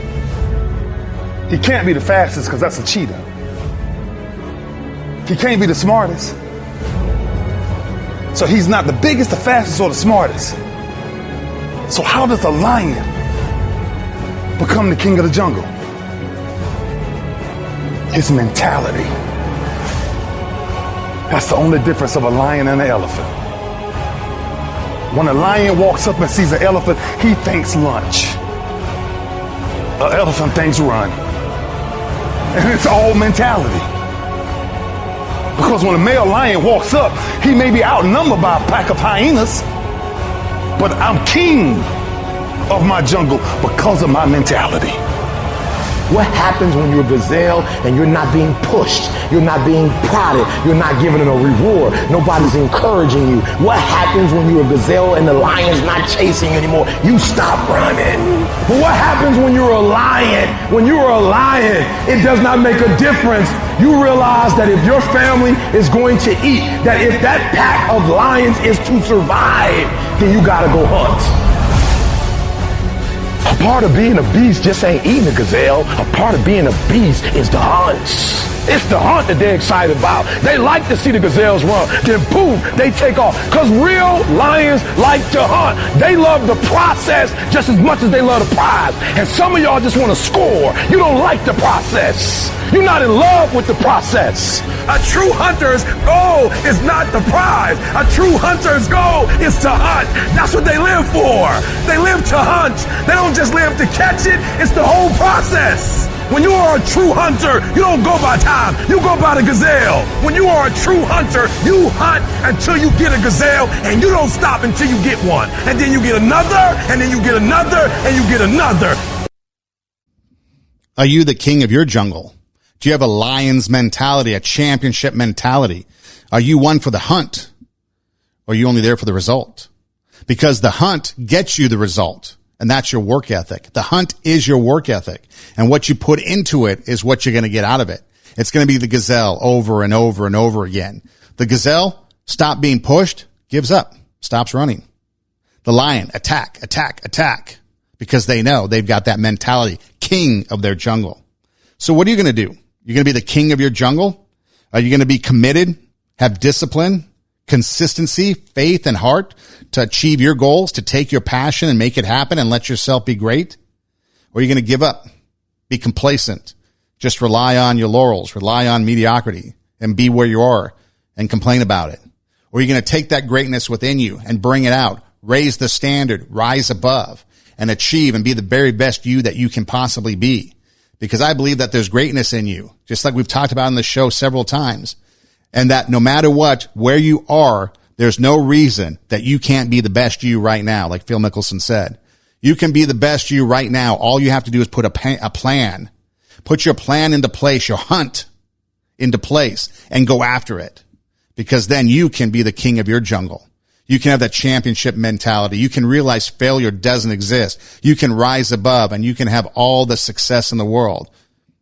He can't be the fastest because that's a cheetah. He can't be the smartest. So he's not the biggest, the fastest, or the smartest. So how does a lion become the king of the jungle? His mentality. That's the only difference of a lion and an elephant. When a lion walks up and sees an elephant, he thinks lunch. An elephant thinks run. And it's all mentality. Because when a male lion walks up, he may be outnumbered by a pack of hyenas, but I'm king of my jungle because of my mentality. What happens when you're a gazelle and you're not being pushed? You're not being prodded. You're not giving it a reward. Nobody's encouraging you. What happens when you're a gazelle and the lion's not chasing you anymore? You stop running. But what happens when you're a lion? When you're a lion, it does not make a difference. You realize that if your family is going to eat, that if that pack of lions is to survive, then you gotta go hunt. A part of being a beast just ain't eating a gazelle. A part of being a beast is the hunt. It's the hunt that they're excited about. They like to see the gazelles run. Then boom, they take off. Because real lions like to hunt. They love the process just as much as they love the prize. And some of y'all just want to score. You don't like the process. You're not in love with the process. A true hunter's goal is not the prize. A true hunter's goal is to hunt. That's what they live for. They live to hunt. They don't just live to catch it. It's the whole process. When you are a true hunter, you don't go by time. You go by the gazelle. When you are a true hunter, you hunt until you get a gazelle, and you don't stop until you get one. And then you get another, and then you get another, and you get another. Are you the king of your jungle? Do you have a lion's mentality, a championship mentality? Are you one for the hunt? Or are you only there for the result? Because the hunt gets you the result. And that's your work ethic. The hunt is your work ethic. And what you put into it is what you're going to get out of it. It's going to be the gazelle over and over and over again. The gazelle, stop being pushed, gives up, stops running. The lion, attack, attack, attack. Because they know they've got that mentality, king of their jungle. So what are you going to do? You're going to be the king of your jungle? Are you going to be committed, have discipline, consistency, faith, and heart to achieve your goals, to take your passion and make it happen and let yourself be great? Or are you going to give up, be complacent, just rely on your laurels, rely on mediocrity, and be where you are and complain about it? Or are you going to take that greatness within you and bring it out, raise the standard, rise above, and achieve and be the very best you that you can possibly be? Because I believe that there's greatness in you, just like we've talked about in the show several times. And that no matter what, where you are, there's no reason that you can't be the best you right now, like Phil Mickelson said. You can be the best you right now. All you have to do is put a plan. Put your plan into place, your hunt into place, and go after it. Because then you can be the king of your jungle. You can have that championship mentality. You can realize failure doesn't exist. You can rise above, and you can have all the success in the world,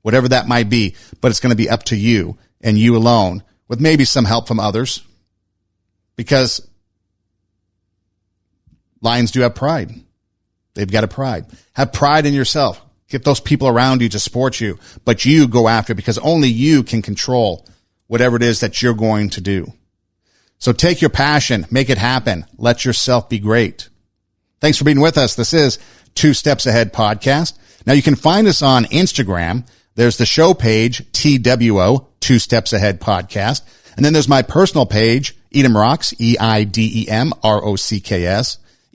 whatever that might be. But it's going to be up to you and you alone, with maybe some help from others, because lions do have pride. They've got a pride. Have pride in yourself. Get those people around you to support you, but you go after it, because only you can control whatever it is that you're going to do. So take your passion, make it happen. Let yourself be great. Thanks for being with us. This is 2 Steps Ahead Podcast. Now you can find us on Instagram. There's the show page, TWO, 2 Steps Ahead Podcast. And then there's my personal page, Edom Rocks, EIDEM,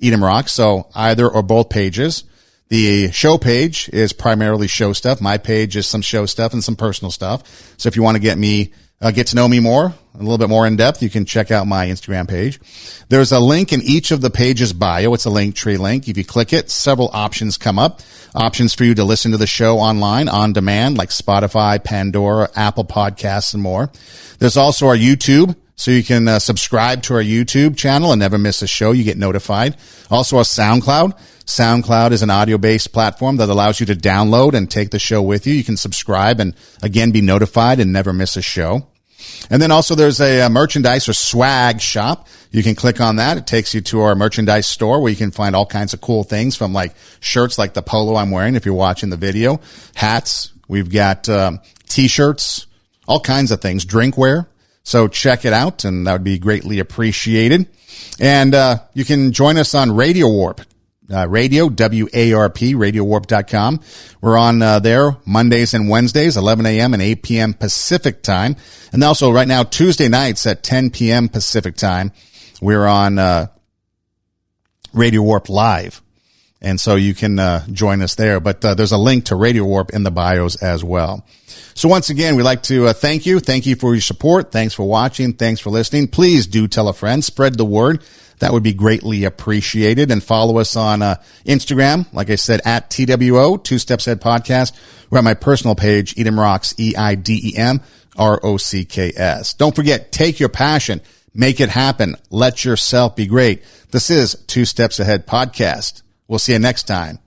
Edom Rocks. So either or both pages. The show page is primarily show stuff. My page is some show stuff and some personal stuff. So if you want to get to know me more, a little bit more in depth, you can check out my Instagram page. There's a link in each of the pages' bio. It's a Linktree link. If you click it, several options come up. Options for you to listen to the show online, on demand, like Spotify, Pandora, Apple Podcasts, and more. There's also our YouTube, so you can subscribe to our YouTube channel and never miss a show. You get notified. Also our SoundCloud. SoundCloud is an audio-based platform that allows you to download and take the show with you. You can subscribe and, again, be notified and never miss a show. And then also there's a merchandise or swag shop. You can click on that. It takes you to our merchandise store where you can find all kinds of cool things, from like shirts like the polo I'm wearing if you're watching the video, hats. We've got T-shirts, all kinds of things, drinkware. So check it out, and that would be greatly appreciated. And you can join us on Radio Warp. Radio, W-A-R-P, radiowarp.com. We're on there Mondays and Wednesdays, 11 a.m. and 8 p.m. Pacific time. And also right now, Tuesday nights at 10 p.m. Pacific time, we're on Radio Warp Live. And so you can join us there. But there's a link to Radio Warp in the bios as well. So once again, we'd like to thank you. Thank you for your support. Thanks for watching. Thanks for listening. Please do tell a friend. Spread the word. That would be greatly appreciated. And follow us on Instagram, like I said, at TWO, 2 Steps Ahead Podcast. We're at my personal page, Edom Rocks, EIDEM, Don't forget, take your passion, make it happen, let yourself be great. This is 2 Steps Ahead Podcast. We'll see you next time.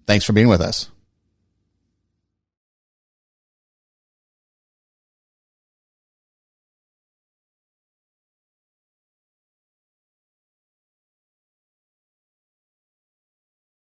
Thanks for being with us.